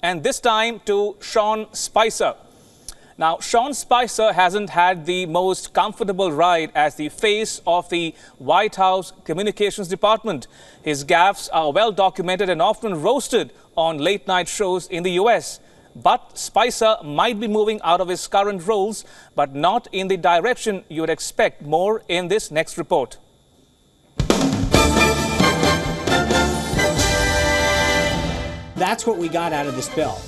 and this time to Sean Spicer. Now, Sean Spicer hasn't had the most comfortable ride as the face of the White House Communications Department. His gaffes are well documented and often roasted on late-night shows in the U.S. But Spicer might be moving out of his current roles, but not in the direction you would expect. More in this next report. That's what we got out of this bill.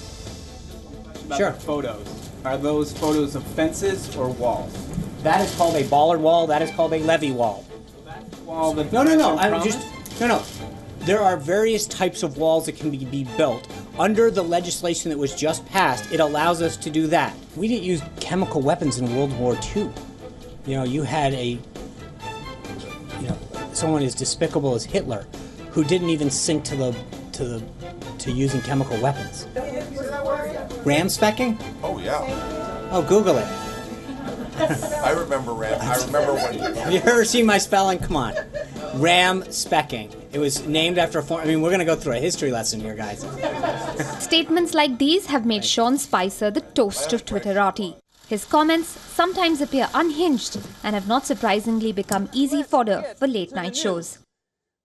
Sure. Photos. Are those photos of fences or walls? That is called a bollard wall. That is called a levee wall. Wall that No. There are various types of walls that can be built. Under the legislation that was just passed, it allows us to do that. We didn't use chemical weapons in World War II. You know, you had someone as despicable as Hitler, who didn't even sink to using chemical weapons. Ram specking? Oh yeah. Oh, Google it. I remember ram. I remember when. Have you ever seen my spelling? Come on. Ram specking. It was named after a form. I mean, we're going to go through a history lesson here, guys. Statements like these have made Sean Spicer the toast of Twitterati. His comments sometimes appear unhinged and have not surprisingly become easy fodder for late-night shows.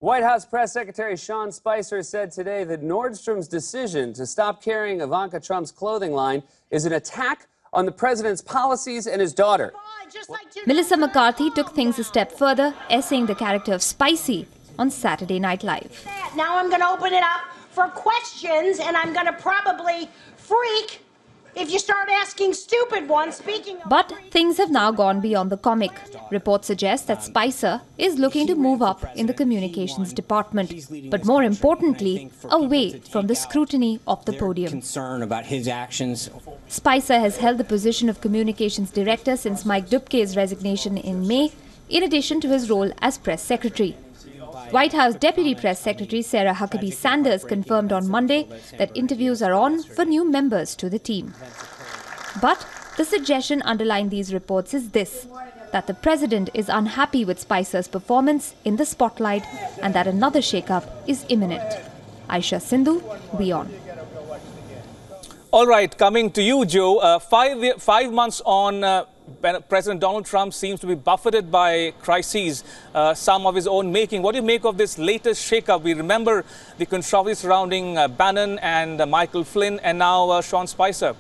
White House Press Secretary Sean Spicer said today that Nordstrom's decision to stop carrying Ivanka Trump's clothing line is an attack on the president's policies and his daughter. Melissa McCarthy took things a step further, essaying the character of Spicy on Saturday Night Live. Now I'm going to open it up for questions, and I'm going to probably freak if you start asking stupid ones. But things have now gone beyond the comic. Reports suggest that Spicer is looking to move up in the communications department, but more importantly, away from the scrutiny of the podium. Concern about his actions. Spicer has held the position of communications director since Mike Dubke's resignation in May, in addition to his role as press secretary. White House Deputy Press Secretary Sarah Huckabee Sanders confirmed on Monday that interviews are on for new members to the team. But the suggestion underlying these reports is this, that the president is unhappy with Spicer's performance in the spotlight and that another shakeup is imminent. Aisha Sindhu, WION. All right, coming to you, Joe. 5 months on, President Donald Trump seems to be buffeted by crises, some of his own making. What do you make of this latest shakeup? We remember the controversy surrounding Bannon and Michael Flynn, and now Sean Spicer.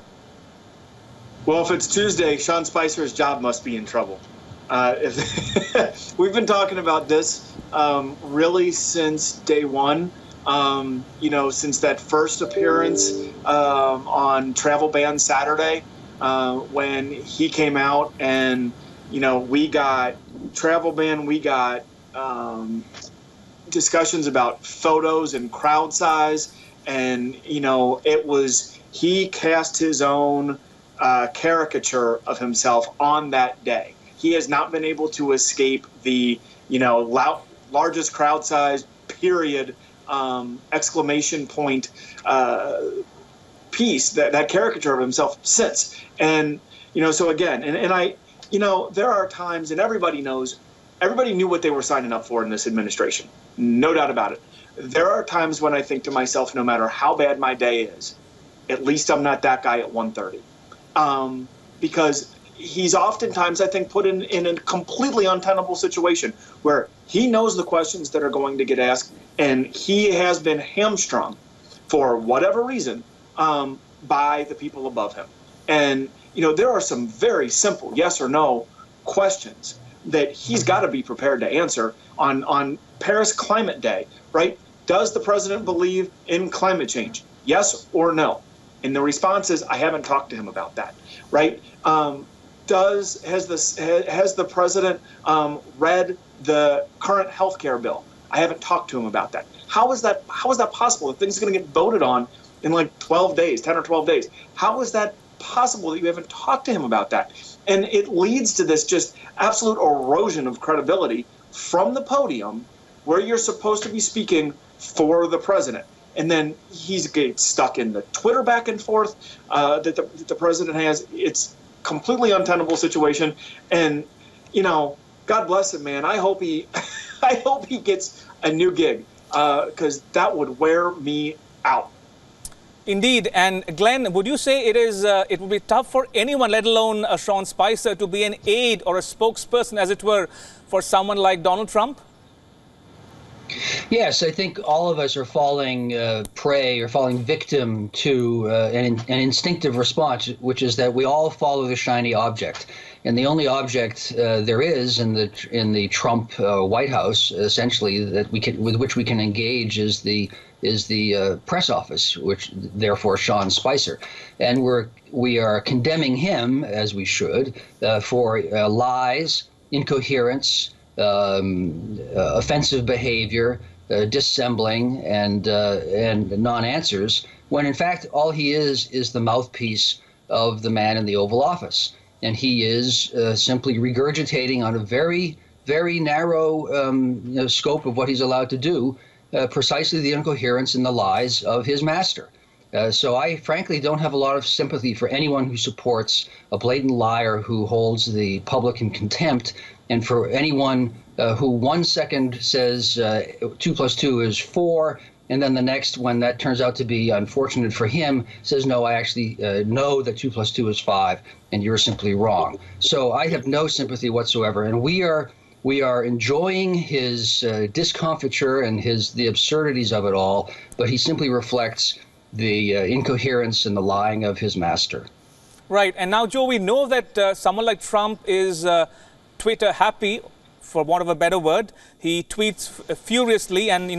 Well, if it's Tuesday, Sean Spicer's job must be in trouble. We've been talking about this really since day one. Since that first appearance on Travel Ban Saturday, when he came out and, we got travel ban, we got discussions about photos and crowd size. And, he cast his own caricature of himself on that day. He has not been able to escape the, largest crowd size, period, exclamation point piece, that caricature of himself since. And, so again, and I, there are times, and everybody knew what they were signing up for in this administration. No doubt about it. There are times when I think to myself, no matter how bad my day is, at least I'm not that guy at 1:30. Because he's oftentimes, I think, put in a completely untenable situation where he knows the questions that are going to get asked, and he has been hamstrung for whatever reason by the people above him. And, there are some very simple yes or no questions that he's got to be prepared to answer on Paris Climate Day, right? Does the president believe in climate change? Yes or no? And the response is, I haven't talked to him about that, right? Has the president read the current health care bill? I haven't talked to him about that. How is that possible? If things are going to get voted on in like 12 days, 10 or 12 days, how is that possible that you haven't talked to him about that? And it leads to this just absolute erosion of credibility from the podium where you're supposed to be speaking for the president. And then he's getting stuck in the Twitter back and forth that the president has. It's completely untenable situation. And, God bless him, man. I hope he gets a new gig because that would wear me out. Indeed. And Glenn, would you say it would be tough for anyone, let alone Sean Spicer, to be an aide or a spokesperson, as it were, for someone like Donald Trump? Yes, I think all of us are falling prey or falling victim to an instinctive response, which is that we all follow the shiny object. And the only object there is in the Trump White House, essentially, with which we can engage is the press office, which therefore Sean Spicer, and we are condemning him, as we should, for lies, incoherence, offensive behavior, dissembling, and non-answers, when in fact all he is the mouthpiece of the man in the Oval Office. And he is simply regurgitating on a very, very narrow scope of what he's allowed to do, precisely the incoherence and the lies of his master. So I frankly don't have a lot of sympathy for anyone who supports a blatant liar who holds the public in contempt, and for anyone who 1 second says 2 + 2 is 4, and then the next, when that turns out to be unfortunate for him, says, no, I actually know that 2 + 2 is 5, and you're simply wrong. So I have no sympathy whatsoever, and we are enjoying his discomfiture and the absurdities of it all, but he simply reflects the incoherence and the lying of his master. Right. And now, Joe, we know that someone like Trump is Twitter happy, for want of a better word. He tweets furiously and,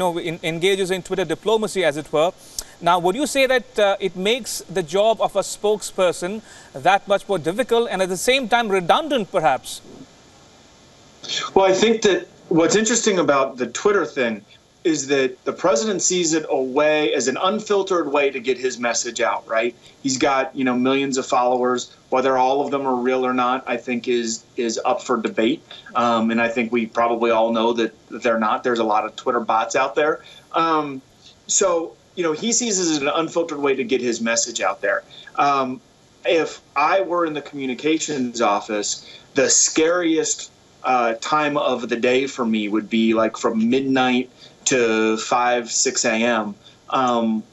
engages in Twitter diplomacy, as it were. Now, would you say that it makes the job of a spokesperson that much more difficult and at the same time redundant, perhaps? Well, I think that what's interesting about the Twitter thing is that the president sees it as an unfiltered way to get his message out, right? He's got, millions of followers. Whether all of them are real or not, I think is up for debate. And I think we probably all know that they're not. There's a lot of Twitter bots out there. So, he sees it as an unfiltered way to get his message out there. If I were in the communications office, the scariest time of the day for me would be like from midnight to 5, 6 a.m.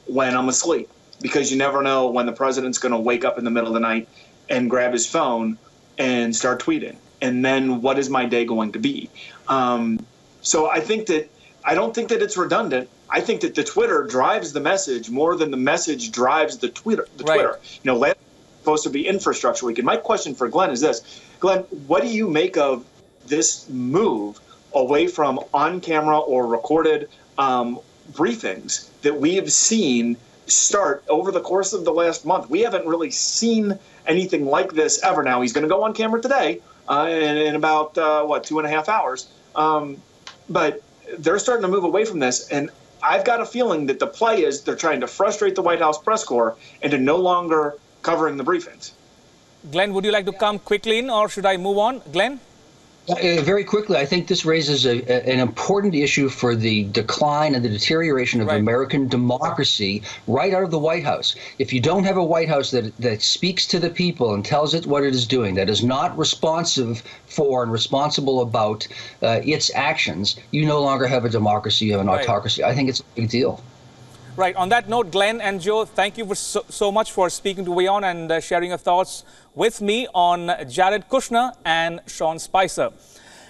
When I'm asleep, because you never know when the president's going to wake up in the middle of the night and grab his phone and start tweeting. And then what is my day going to be? So I don't think that it's redundant. I think that the Twitter drives the message more than the message drives the Twitter. Right. It's supposed to be infrastructure week. And my question for Glenn is this. Glenn, what do you make of this move away from on-camera or recorded briefings that we have seen start over the course of the last month? We haven't really seen anything like this ever. Now, he's going to go on camera today in about, 2.5 hours. But they're starting to move away from this. And I've got a feeling that the play is they're trying to frustrate the White House press corps into no longer covering the briefings. Glenn, would you like to come quickly in, or should I move on? Glenn? Very quickly, I think this raises an important issue for the decline and the deterioration of American democracy right out of the White House. If you don't have a White House that speaks to the people and tells it what it is doing, that is not responsive for and responsible about its actions, you no longer have a democracy, you have an autocracy. I think it's a big deal. Right. On that note, Glenn and Joe, thank you so much for speaking to WION and sharing your thoughts with me on Jared Kushner and Sean Spicer.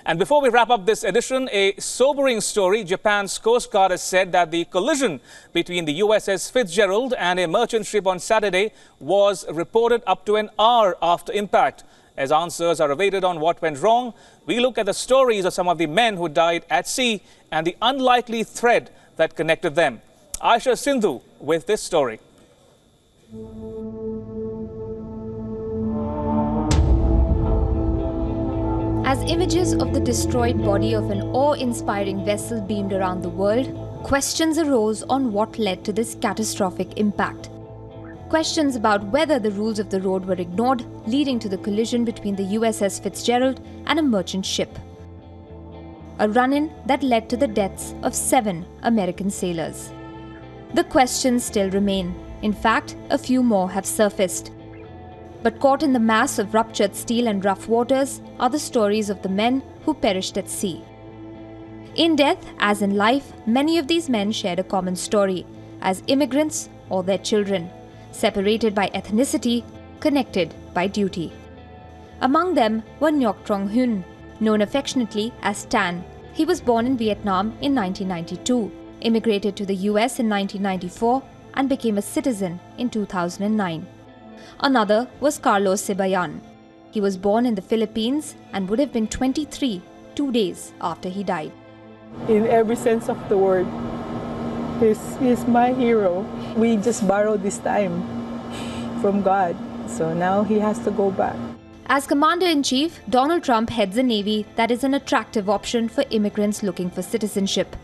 And before we wrap up this edition, a sobering story. Japan's Coast Guard has said that the collision between the USS Fitzgerald and a merchant ship on Saturday was reported up to an hour after impact. As answers are awaited on what went wrong, we look at the stories of some of the men who died at sea and the unlikely thread that connected them. Aisha Sindhu with this story. As images of the destroyed body of an awe-inspiring vessel beamed around the world, questions arose on what led to this catastrophic impact. Questions about whether the rules of the road were ignored, leading to the collision between the USS Fitzgerald and a merchant ship. A run-in that led to the deaths of 7 American sailors. The questions still remain. In fact, a few more have surfaced. But caught in the mass of ruptured steel and rough waters are the stories of the men who perished at sea. In death, as in life, many of these men shared a common story, as immigrants or their children. separated by ethnicity, connected by duty. Among them were Ngoc Trong Hun, known affectionately as Stan. He was born in Vietnam in 1992, immigrated to the US in 1994, and became a citizen in 2009. Another was Carlos Sibayan. He was born in the Philippines and would have been 23 2 days after he died. In every sense of the word, he's my hero. We just borrowed this time from God, so now he has to go back. As Commander-in-Chief, Donald Trump heads a Navy that is an attractive option for immigrants looking for citizenship,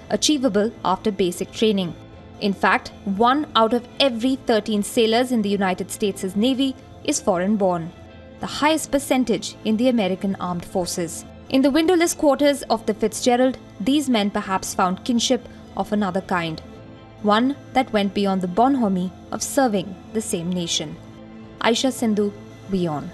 achievable after basic training. In fact, 1 out of every 13 sailors in the United States' Navy is foreign-born, the highest percentage in the American Armed Forces. In the windowless quarters of the Fitzgerald, these men perhaps found kinship of another kind, one that went beyond the bonhomie of serving the same nation. Aisha Sindhu, WION.